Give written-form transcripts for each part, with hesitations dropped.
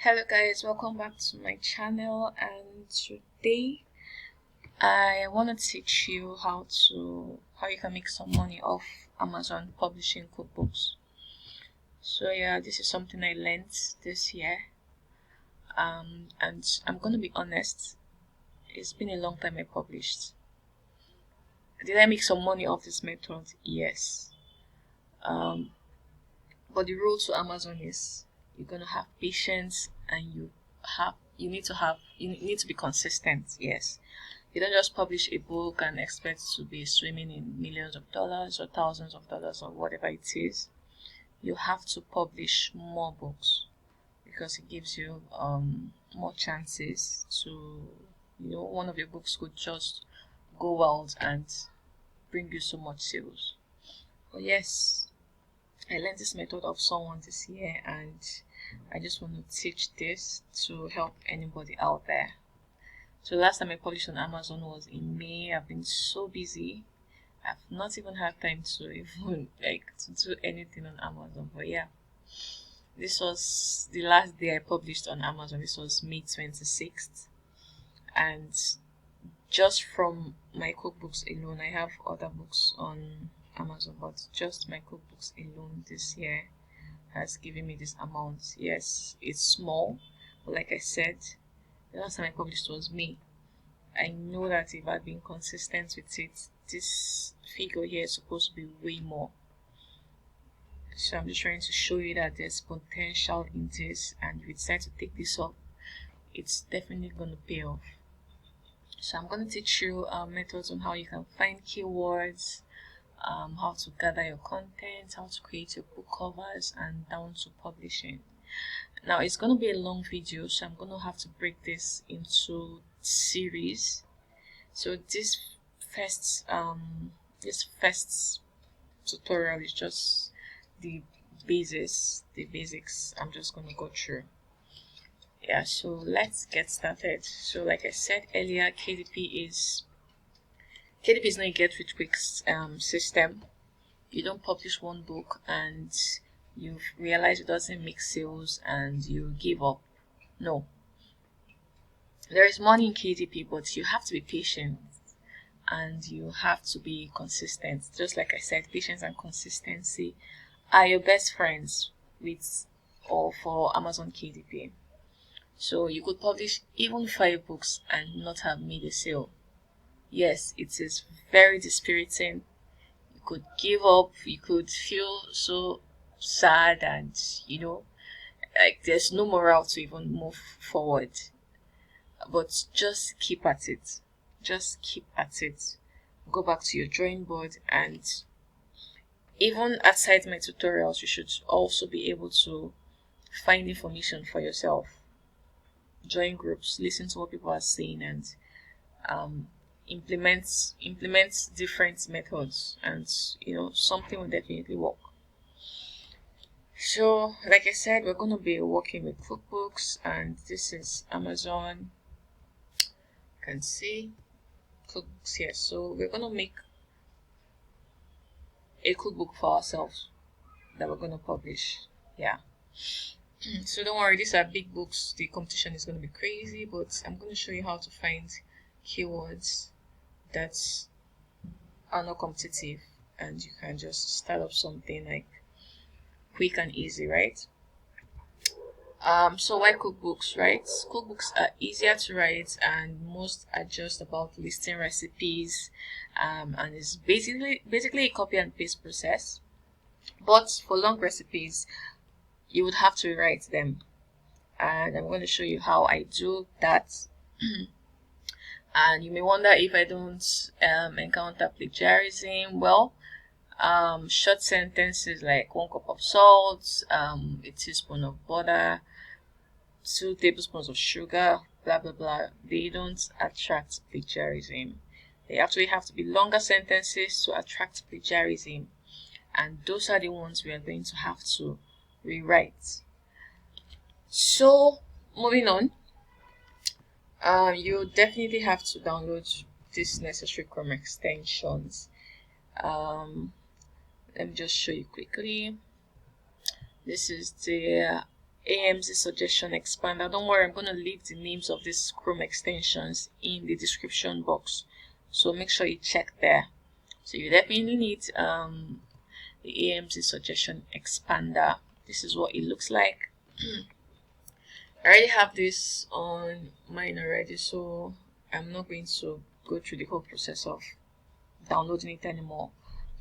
Hello guys, welcome back to my channel, and today I want to teach you how you can make some money off Amazon publishing cookbooks. So yeah, this is something I learned this year, and I'm gonna be honest, it's been a long time I published. Did I make some money off this method? Yes. But the rule to Amazon is you're gonna have patience, and you need to be consistent. Yes, you don't just publish a book and expect to be swimming in millions of dollars or thousands of dollars or whatever it is. You have to publish more books because it gives you more chances to, one of your books could just go out and bring you so much sales. But yes, I learned this method of someone this year, and I just want to teach this to help anybody out there. So last time I published on Amazon was in May. I've been so busy. I've not even had time to even to do anything on Amazon. But yeah, this was the last day I published on Amazon. This was May 26th. And just from my cookbooks alone, I have other books on Amazon, but just my cookbooks alone this year has given me this amount. Yes, it's small, but like I said, the last time I published was May. I know that if I'd been consistent with it, this figure here is supposed to be way more. So I'm just trying to show you that there's potential in this, and if you decide to take this up, it's definitely going to pay off. So I'm going to teach you methods on how you can find keywords, how to gather your content, how to create your book covers, and down to publishing. Now it's going to be a long video, so I'm going to have to break this into series. So this first tutorial is just the basics I'm just going to go through. Yeah, so let's get started. So like I said earlier, KDP is not a get rich quick system. You don't publish one book and you realize it doesn't make sales and you give up. No. There is money in KDP, but you have to be patient and you have to be consistent. Just like I said, patience and consistency are your best friends with or for Amazon KDP. So you could publish even 5 books and not have made a sale. Yes, it is very dispiriting. You could give up, you could feel so sad, and like there's no morale to even move forward. But just keep at it. Just keep at it. Go back to your drawing board, and even outside my tutorials, you should also be able to find information for yourself. Join groups, listen to what people are saying, and implement different methods, and something will definitely work. So like I said, we're going to be working with cookbooks, and this is Amazon. You can see cookbooks here. So we're going to make a cookbook for ourselves that we're going to publish. Yeah. So don't worry, these are big books. The competition is going to be crazy, but I'm going to show you how to find keywords that are not competitive, and you can just start up something like quick and easy, right? So why cookbooks, right? Cookbooks are easier to write, and most are just about listing recipes, and it's basically a copy and paste process. But for long recipes, you would have to rewrite them, and I'm going to show you how I do that. And you may wonder if I don't encounter plagiarism. Well, short sentences like 1 cup of salt, a teaspoon of butter, 2 tablespoons of sugar, blah blah blah, they don't attract plagiarism. They actually have to be longer sentences to attract plagiarism, and those are the ones we are going to have to rewrite. So moving on, you definitely have to download these necessary Chrome extensions. Let me just show you quickly. This is the Amz Suggestion Expander. Don't worry, I'm going to leave the names of these Chrome extensions in the description box, so make sure you check there. So you definitely need the Amz Suggestion Expander. This is what it looks like. I already have this on mine already, so I'm not going to go through the whole process of downloading it anymore.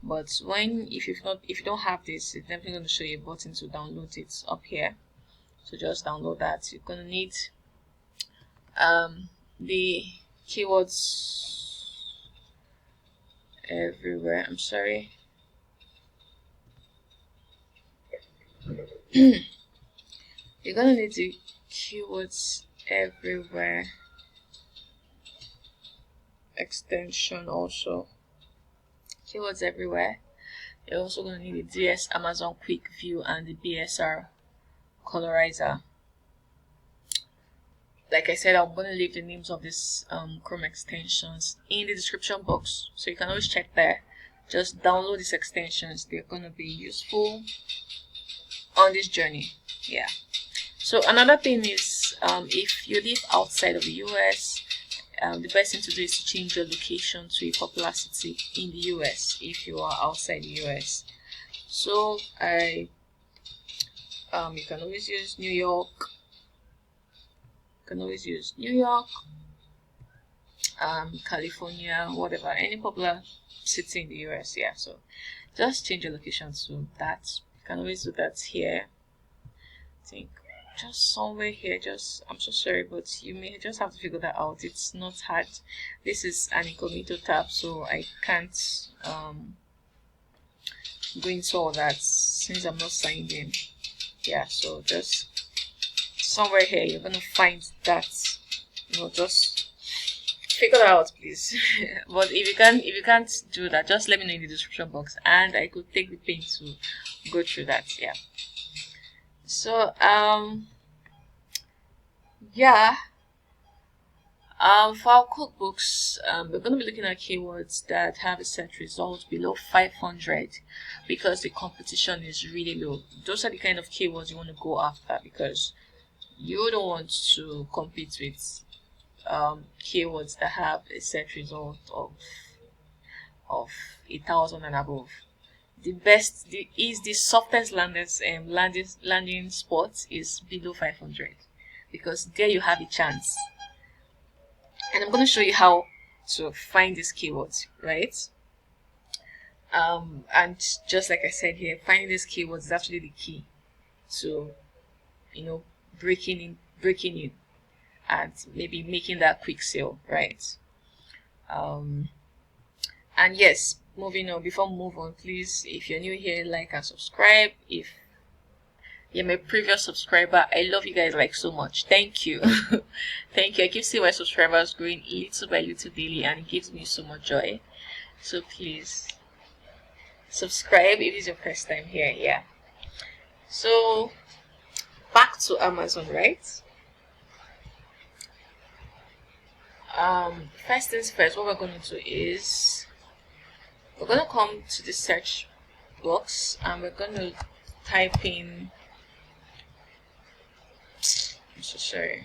But if you don't have this, it's definitely going to show you a button to download it up here. So just download that. You're going to need the keywords everywhere. I'm sorry. You're going to need the keywords everywhere extension also. Keywords everywhere. You're also going to need the DS Amazon Quick View and the BSR colorizer. Like I said, I'm going to leave the names of these Chrome extensions in the description box, so you can always check there. Just download these extensions. They're going to be useful on this journey. Yeah. So another thing is, if you live outside of the US, the best thing to do is to change your location to a popular city in the US if you are outside the US. So you can always use New York. California, whatever, any popular city in the US. Yeah, so just change your location to that. You can always do that here. I think just somewhere here. I'm so sorry, but you may just have to figure that out. It's not hard. This is an incognito tab, so I can't go into all that since I'm not signed in. Yeah, so just somewhere here you're gonna find that. Just figure it out, please. But if you can't do that, just let me know in the description box, and I could take the pain to go through that. Yeah. So yeah, for our cookbooks, we're going to be looking at keywords that have a search result below 500 because the competition is really low. Those are the kind of keywords you want to go after, because you don't want to compete with keywords that have a search result of 1,000 and above. The softest landing spot is below 500, because there you have a chance. And I'm going to show you how to find these keywords, right? And just like I said here, finding these keywords is actually the key to, breaking in and maybe making that quick sale, right? And yes, moving on, before we move on, please, if you're new here, like and subscribe. If you're my previous subscriber, I love you guys like so much. Thank you. Thank you. I keep seeing my subscribers growing little by little daily, and it gives me so much joy. So please subscribe if it's your first time here. Yeah. So back to Amazon, right? First things first, what we're going to do is we're going to come to the search box and we're going to type in, I'm so sorry,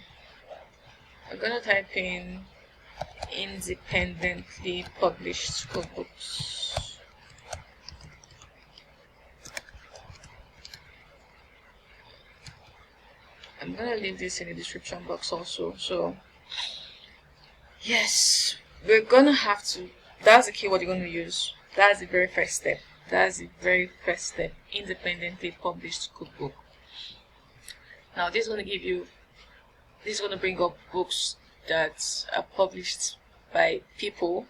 we're going to type in independently published cookbooks. I'm going to leave this in the description box also. So yes, we're going to have to, that's the keyword you're going to use. That's the very first step. Independently published cookbook. Now this is going to bring up books that are published by people,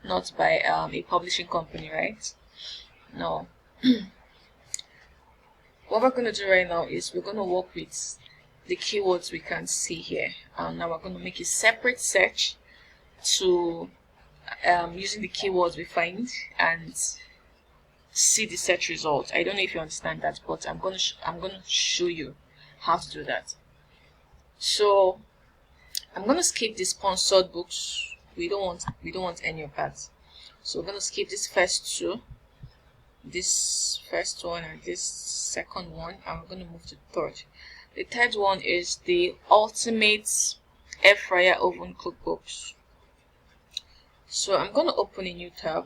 not by a publishing company, right? Now what we're going to do right now is we're going to work with the keywords we can see here. Now we're going to make a separate search to using the keywords we find and see the search result. I don't know if you understand that, but I'm going to show you how to do that. So I'm going to skip the sponsored books. We don't want any of that. So we're going to skip this first two, this first one and this second one, and we're going to move to the third. The third one is the Ultimate Air Fryer Oven Cookbooks. So I'm going to open a new tab.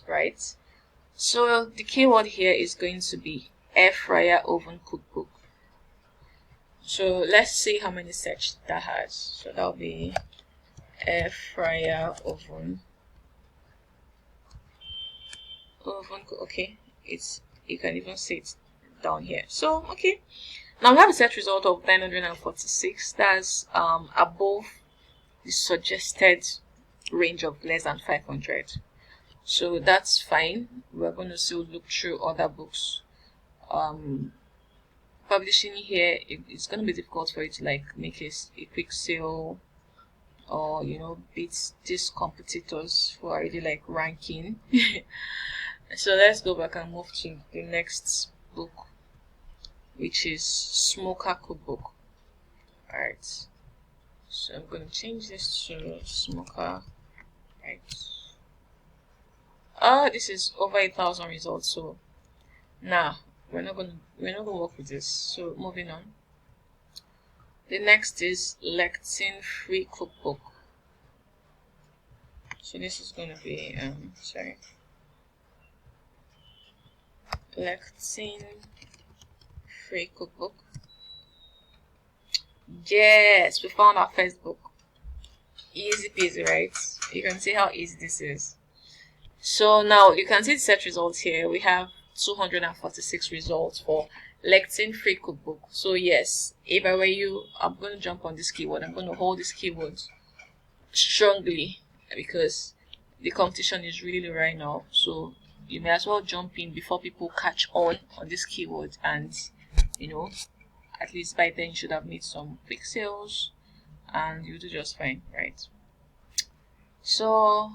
Right. So the keyword here is going to be Air Fryer Oven Cookbook. So let's see how many search that has. So that'll be Air Fryer Oven. Okay, you can even see it down here. So okay, now we have a search result of 946. That's above the suggested range of less than 500. So that's fine. We're going to still look through other books. Publishing here, it's going to be difficult for you to like make a quick sale, or beat these competitors who are already like ranking. So let's go back and move to the next book, which is Smoker Cookbook. Alright, so I'm going to change this to Smoker. Right. This is over 1,000 results, so nah, we're not gonna work with this. So moving on. The next is Lectin Free Cookbook. So this is gonna be Lectin Free Cookbook. Yes, we found our first book. Easy peasy, right? You can see how easy this is. So now you can see the search results here. We have 246 results for Lectin Free Cookbook. So yes, if I were you, I'm going to jump on this keyword. I'm going to hold this keyword strongly because the competition is really low right now. So you may as well jump in before people catch on this keyword, and at least by then you should have made some quick sales and you'll do just fine, right? So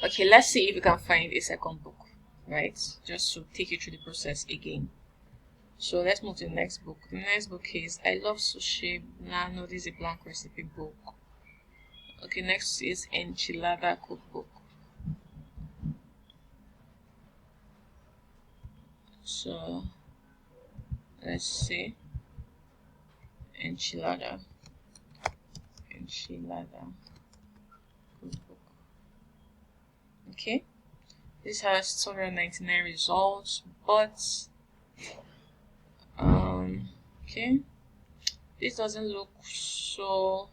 okay, let's see if we can find a second book, right? Just to take you through the process again. So let's move to the next book. The next book is I Love Sushi. No, this is a blank recipe book. Okay, next is Enchilada Cookbook. So let's see. Enchilada Cookbook. Okay, this has 299 results, but okay, this doesn't look so.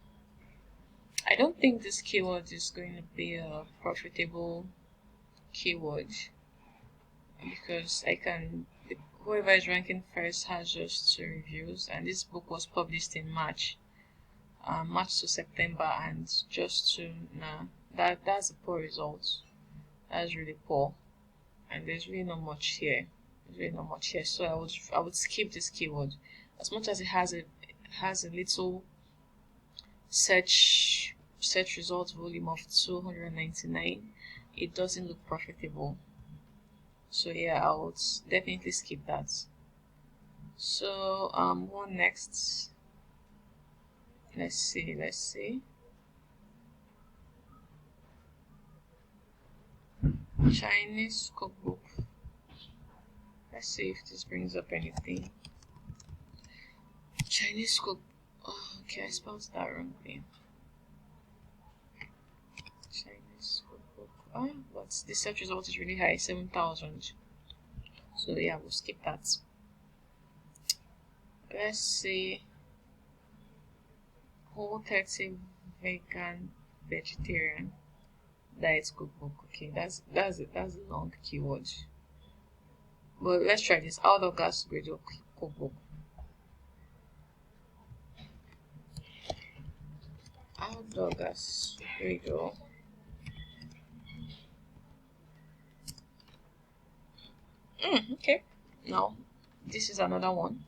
I don't think this keyword is going to be a profitable keyword because whoever is ranking first has just 2 reviews, and this book was published in March to September, and just to that's a poor result. That's really poor, and there's really not much here. So I would skip this keyword. As much as it has a little search result volume of 299, it doesn't look profitable. So yeah, I would definitely skip that. So what next? Let's see. Chinese cookbook. Let's see if this brings up anything. Chinese cook. Oh, okay, I spelled that wrongly. Chinese cookbook. But the search result is really high, 7,000. So yeah, we'll skip that. Let's see. Whole 30 vegan vegetarian diet cookbook. Okay, that's a long keyword. But let's try this. Outdoor gas griddle cookbook. Outdoor gas griddle. Okay. Now this is another one.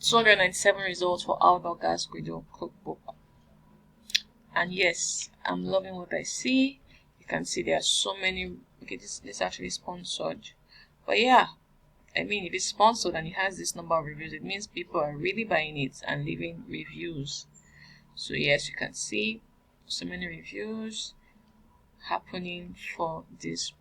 297 results for outdoor gas griddle cookbook. And yes, I'm loving what I see. You can see there are so many. Okay, this is actually sponsored. But yeah, I mean, if it's sponsored and it has this number of reviews, it means people are really buying it and leaving reviews. So yes, you can see so many reviews. happening for this